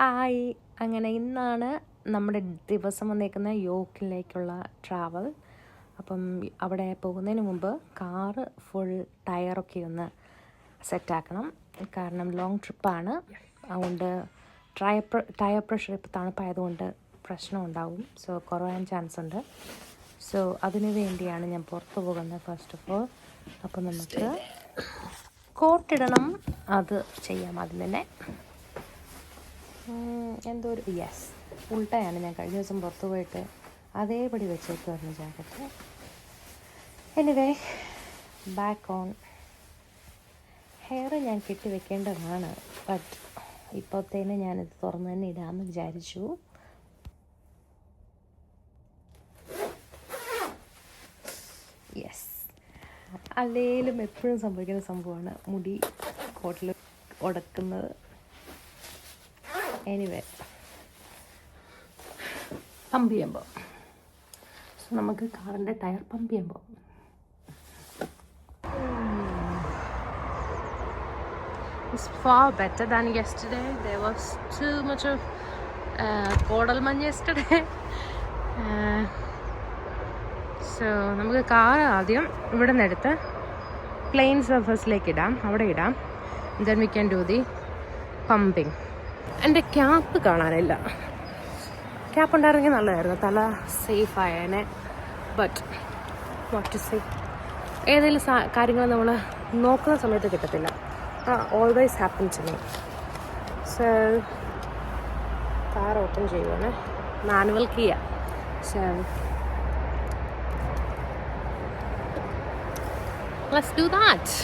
Hi, അങ്ങനെ ഇന്നാണ് നമ്മുടെ ദിവസം വന്നേക്കുന്ന യോർക്കിലേക്കുള്ള ട്രാവൽ. അപ്പം അവിടെ പോകുന്നതിന് മുമ്പ് കാറ് ഫുൾ ടയറൊക്കെ ഒന്ന് സെറ്റാക്കണം. കാരണം ലോങ് ട്രിപ്പാണ്. അതുകൊണ്ട് ടയർ പ്രഷർ ഇപ്പോൾ തണുപ്പായതുകൊണ്ട് പ്രശ്നം ഉണ്ടാവും. സോ കുറയാൻ ചാൻസ് ഉണ്ട്. സോ അതിനു വേണ്ടിയാണ് ഞാൻ പുറത്ത് പോകുന്നത് ഫസ്റ്റ് ഓഫ് ഓൾ. അപ്പോൾ നമുക്ക് കോട്ടിടണം, അത് ചെയ്യാം ആദ്യം തന്നെ. എന്തോ ഒരു ഉൾട്ടയാണ്. ഞാൻ കഴിഞ്ഞ ദിവസം പുറത്ത് പോയിട്ട് അതേപടി വെച്ചേക്കുമായിരുന്നു jacket. Anyway, back on. Hair ഞാൻ കെട്ടി വെക്കേണ്ടതാണ്, ബട്ട് ഇപ്പോഴത്തേന് ഞാനിത് തുറന്ന് തന്നെ ഇടാമെന്ന് വിചാരിച്ചു. അല്ലേലും എപ്പോഴും സംഭവിക്കുന്ന സംഭവമാണ് മുടി കോട്ടിൽ ഉടക്കുന്നത്. എനിവേ, പമ്പ് ചെയ്യുമ്പോൾ നമുക്ക് കാറിൻ്റെ ടയർ പമ്പ് ചെയ്യുമ്പോൾ It's far better than yesterday. There was too much of കോടൽമഞ്ഞ് yesterday. സോ നമുക്ക് കാർ ആദ്യം ഇവിടെ നിന്ന് എടുത്ത് പ്ലെയിൻ സർഫസിലേക്ക് ഇടാം, അവിടെ ഇടാം. Then we can do the pumping. എൻ്റെ ക്യാപ്പ് കാണാനില്ല. ക്യാപ്പ് ഉണ്ടായിരുന്നെങ്കിൽ നല്ലതായിരുന്നു, തല സേഫ് ആയേനെ. ബട്ട് വാട്ട് ടു സേ, ഏതെങ്കിലും കാര്യങ്ങൾ നമ്മൾ നോക്കുന്ന സമയത്ത് കിട്ടത്തില്ല. Always happen to me. So car open ചെയ്യുവാണ്, മാനുവൽ കീയ. So let's do that.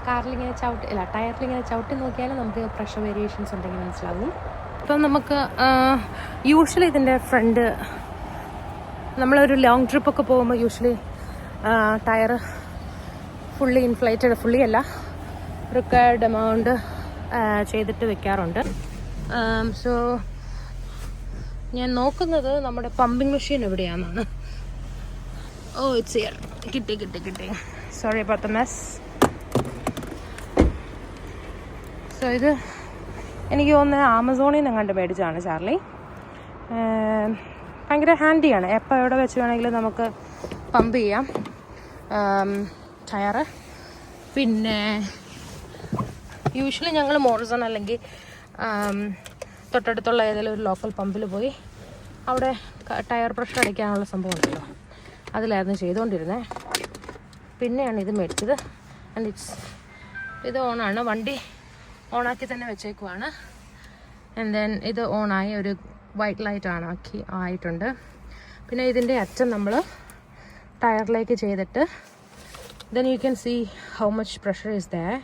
കാറിലിങ്ങനെ ടയറിലിങ്ങനെ ചവിട്ടി നോക്കിയാലും നമുക്ക് പ്രഷർ വേരിയേഷൻസ് ഉണ്ടെങ്കിൽ മനസ്സിലാവും. ഇപ്പം നമുക്ക് യൂഷ്വലി ഇതിൻ്റെ ഫ്രണ്ട്, നമ്മളൊരു ലോങ് ട്രിപ്പൊക്കെ പോകുമ്പോൾ usually tyre fully inflated, fully അല്ല, റിക്വയർഡ് എമൗണ്ട് ചെയ്തിട്ട് വെക്കാറുണ്ട്. സോ ഞാൻ നോക്കുന്നത് നമ്മുടെ പമ്പിങ് മെഷീൻ എവിടെയാണെന്നാണ്. It's here. കിട്ടി. Sorry about the mess. So ഇത് എനിക്ക് തോന്നുന്നത് ആമസോണിൽ നിന്ന് കണ്ട് മേടിച്ചതാണ് ചാർലി. ഭയങ്കര ഹാൻഡിയാണ്. എപ്പോൾ എവിടെ വെച്ച് വേണമെങ്കിലും നമുക്ക് പമ്പ് ചെയ്യാം ടയറ്. പിന്നെ യൂഷ്വലി ഞങ്ങൾ മോറിസൺ അല്ലെങ്കിൽ തൊട്ടടുത്തുള്ള ഏതെങ്കിലും ഒരു ലോക്കൽ പമ്പിൽ പോയി അവിടെ ടയർ പ്രഷർ അടിക്കാനുള്ള സംഭവം ഉണ്ടല്ലോ, അതിലായിരുന്നു ചെയ്തുകൊണ്ടിരുന്നത്. പിന്നെയാണ് ഇത് മേടിച്ചത്. ആൻഡ് ഇത് ഓണാണ്, വണ്ടി ഓണാക്കി തന്നെ വെച്ചേക്കുവാണ്. ആൻഡ് ദെൻ ഇത് ഓണായി, ഒരു വൈറ്റ് ലൈറ്റ് ആയിട്ടുണ്ട്. പിന്നെ ഇതിൻ്റെ അറ്റം നമ്മൾ ടയറിലേക്ക് ചെയ്തിട്ട് then you can see how much pressure is there.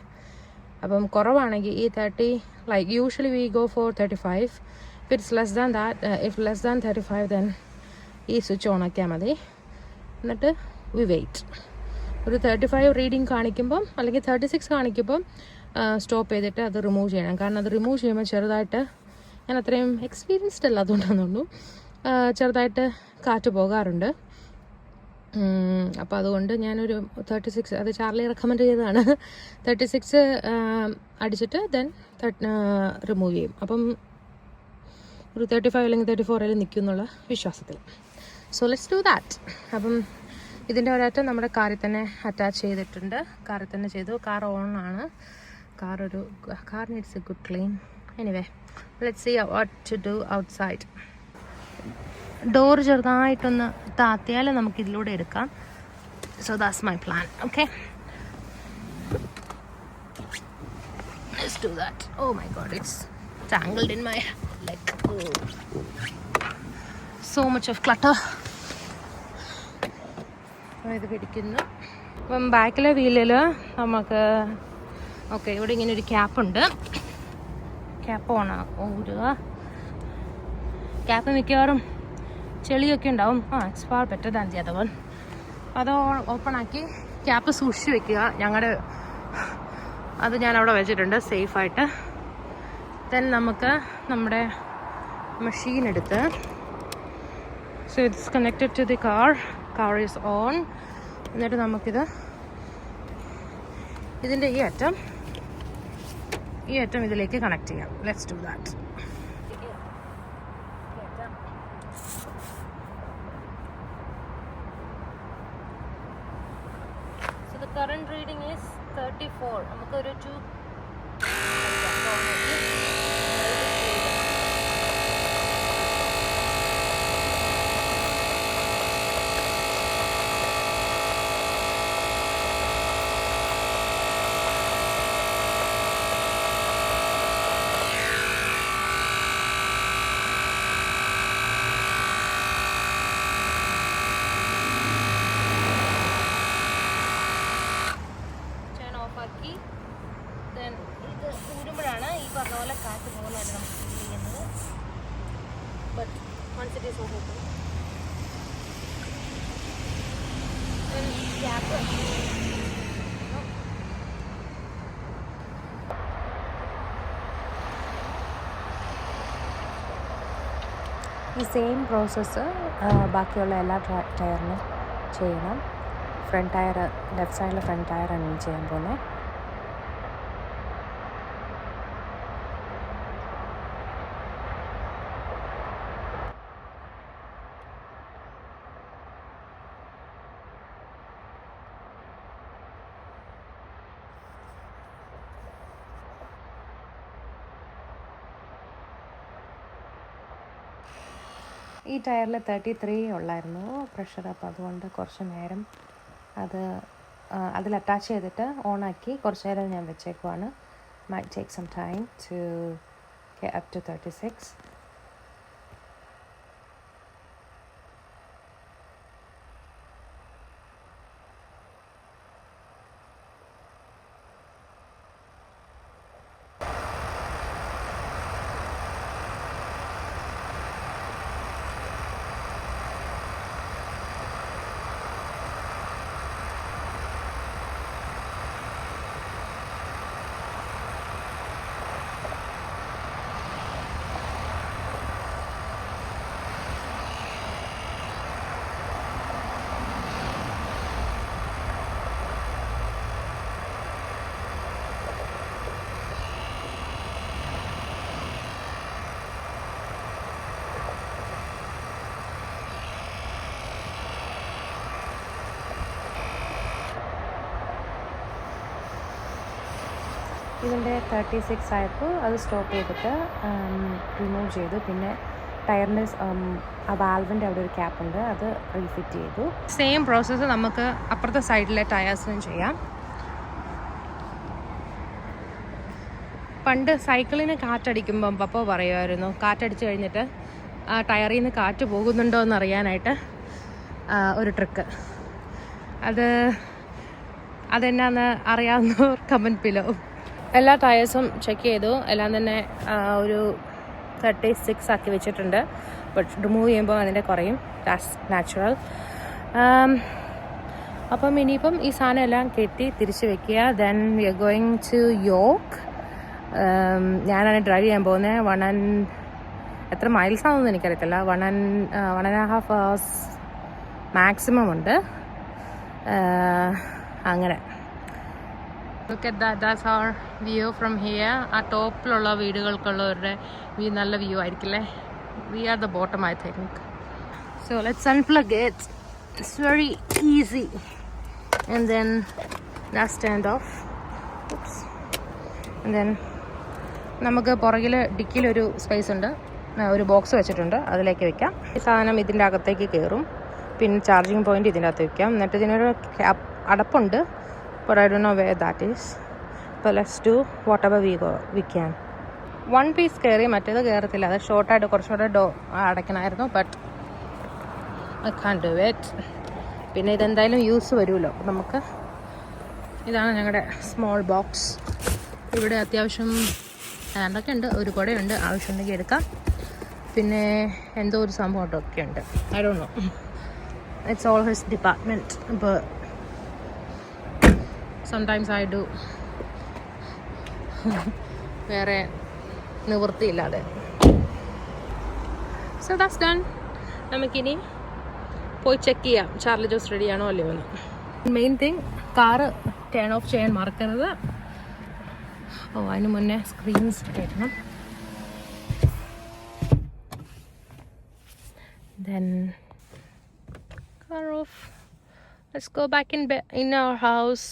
അപ്പം കുറവാണെങ്കിൽ ഈ 30, like usually we go for 35. If it's less than that, if less than 35 then ഈ സ്വിച്ച് ഓൺ ആക്കിയാൽ മതി. എന്നിട്ട് വി വെയിറ്റ്. ഒരു 35 റീഡിങ് കാണിക്കുമ്പം അല്ലെങ്കിൽ 36 കാണിക്കുമ്പം സ്റ്റോപ്പ് ചെയ്തിട്ട് അത് റിമൂവ് ചെയ്യണം. കാരണം അത് റിമൂവ് ചെയ്യുമ്പോൾ ചെറുതായിട്ട്, ഞാൻ അത്രയും എക്സ്പീരിയൻസ്ഡ് അല്ല അതുകൊണ്ടാണെന്നുള്ളൂ, ചെറുതായിട്ട് കാറ്റ് പോകാറുണ്ട്. അപ്പോൾ അതുകൊണ്ട് ഞാനൊരു 36, അത് ചാർലി റെക്കമെൻഡ് ചെയ്തതാണ്, 36 അടിച്ചിട്ട് ദെൻ റിമൂവ് ചെയ്യും. അപ്പം ഒരു 35 അല്ലെങ്കിൽ 34 നിൽക്കും എന്നുള്ള വിശ്വാസത്തിൽ. So let's do that. അപ്പം ഇതിൻ്റെ ഒരറ്റം നമ്മുടെ കാറിൽ തന്നെ അറ്റാച്ച് ചെയ്തിട്ടുണ്ട്. കാറിൽ തന്നെ ചെയ്തു. കാർ ഓണാണ്. Car needs a good clean. Anyway, let's see what to do outside. Door ചെറുതായിട്ടൊന്ന് താത്തിയാൽ നമുക്കിതിലൂടെ എടുക്കാം. So that's my plan. Okay, let's do that. Oh my god, it's tangled in my leg. Oh. So much of clutter. ഇത് പിടിക്കുന്നു. അപ്പം ബാക്കിലെ വീലിൽ നമുക്ക് okay ഇവിടെ ഇങ്ങനെ ഒരു ക്യാപ്പുണ്ട്. ക്യാപ്പ് ഊരുക. ക്യാപ്പ് മിക്കവാറും ചെളിയൊക്കെ ഉണ്ടാവും. It's far better than the other one. അത് ഓപ്പണാക്കി ക്യാപ്പ് സൂക്ഷിച്ച് വെക്കുക. അത് ഞാൻ അവിടെ വെച്ചിട്ടുണ്ട് സേഫായിട്ട്. ദെൻ നമുക്ക് നമ്മുടെ മെഷീൻ എടുത്ത് so it's connected to the car is on. എന്നിട്ട് നമുക്കിത് ഇതിൻ്റെ ഈ അറ്റം ഇതിലേക്ക് കണക്ട് ചെയ്യാം. Let's do that. So the current reading is 34. നമുക്കൊരു 2 ഈ സെയിം പ്രോസസ്സ് ബാക്കിയുള്ള എല്ലാ ടയറിനും ചെയ്യണം. ഫ്രണ്ട് ടയർ, ലെഫ്റ്റ് സൈഡിലെ ഫ്രണ്ട് ടയറാണ് ഇനി ചെയ്യാൻ പോകുന്നത്. ഈ ടയറിൽ 33 ഉള്ളായിരുന്നു പ്രഷർ. അപ്പോൾ അതുകൊണ്ട് കുറച്ച് നേരം അതിൽ അറ്റാച്ച് ചെയ്തിട്ട് ഓണാക്കി കുറച്ച് നേരം ഞാൻ വെച്ചേക്കുവാണ്. Might take some time to get up to 36. ഇതിൻ്റെ 36 ആയപ്പോൾ അത് സ്റ്റോപ്പ് ചെയ്തിട്ട് റിമൂവ് ചെയ്തു. പിന്നെ ടയറിൻ്റെ ആ വാൽവിൻ്റെ അവിടെ ഒരു ക്യാപ്പുണ്ട്, അത് റീഫിറ്റ് ചെയ്തു. സെയിം പ്രോസസ്സ് നമുക്ക് അപ്പുറത്തെ സൈഡിലെ ടയേഴ്സിനും ചെയ്യാം. പണ്ട് സൈക്കിളിന് കാറ്റടിക്കുമ്പം പപ്പ പറയുമായിരുന്നു, കാറ്റടിച്ച് കഴിഞ്ഞിട്ട് ആ ടയറിൽ നിന്ന് കാറ്റ് പോകുന്നുണ്ടോ എന്ന് അറിയാനായിട്ട് ഒരു ട്രിക്ക്. അതെന്നാന്ന് അറിയാവുന്നവർ കമൻറ്റ് ബിലോ. എല്ലാ ടയേഴ്സും ചെക്ക് ചെയ്തു. എല്ലാം തന്നെ ഒരു 36 ആക്കി വെച്ചിട്ടുണ്ട്. ബട്ട് റിമൂവ് ചെയ്യുമ്പോൾ അതിൻ്റെ കുറയും. That's natural. അപ്പം ഇനിയിപ്പം ഈ സാധനം എല്ലാം കെട്ടി തിരിച്ച് വെക്കുക. Then we are going to York. ഞാനാണ് ഡ്രൈവ് ചെയ്യാൻ പോകുന്നത്. എത്ര മൈൽസ് ആണെന്ന് എനിക്കറിയത്തില്ല. 1.5 hours മാക്സിമം ഉണ്ട്. അങ്ങനെ look at that. That's our view from here. ആ ടോപ്പിലുള്ള വീടുകൾക്കുള്ളവരുടെ നല്ല view ആയിരിക്കില്ലേ. We are the bottom, I think. So let's unplug it. It's very easy. And then that's turned off. Oops. And then നമുക്ക് പുറകിൽ ഡിക്കിലൊരു space ഉണ്ട്, ഒരു box വെച്ചിട്ടുണ്ട്, അതിലേക്ക് വെക്കാം. ഈ സാധനം ഇതിൻ്റെ അകത്തേക്ക് കയറും. പിന്നെ ചാർജിങ് പോയിൻ്റ് ഇതിൻ്റെ അകത്ത് വയ്ക്കാം. എന്നിട്ട് ഇതിനൊരു അടപ്പുണ്ട്. But I don't know where that is. അപ്പോൾ let's do whatever we can. 1 piece കയറി, മറ്റേത് കയറത്തില്ല. അത് ഷോർട്ടായിട്ട് കുറച്ചുകൂടെ അടയ്ക്കണമായിരുന്നു. But I can do it. പിന്നെ ഇതെന്തായാലും യൂസ് വരുമല്ലോ. അപ്പോൾ നമുക്ക് ഇതാണ് ഞങ്ങളുടെ സ്മോൾ ബോക്സ്. ഇവിടെ അത്യാവശ്യം എന്തൊക്കെ ഉണ്ട്. ഒരു കുടയുണ്ട്, ആവശ്യമുണ്ടെങ്കിൽ എടുക്കാം. പിന്നെ എന്തോ ഒരു സംഭവം ഒക്കെ ഉണ്ട്. I don't know. It's all his department. അപ്പോൾ സംടൈംസ് ഐ ഡു. വേറെ നിവൃത്തിയില്ലാതെ. So that's done. നമുക്കിനി പോയി ചെക്ക് ചെയ്യാം ചാർലി ജോസ് റെഡിയാണോ അല്ലയോ എന്ന്. Main thing, car turn off ചെയ്യാൻ മറക്കരുത്. അതിന് മുന്നേ സ്ക്രീൻസ് കയറ്റണം. Then car off. Let's go back in our house.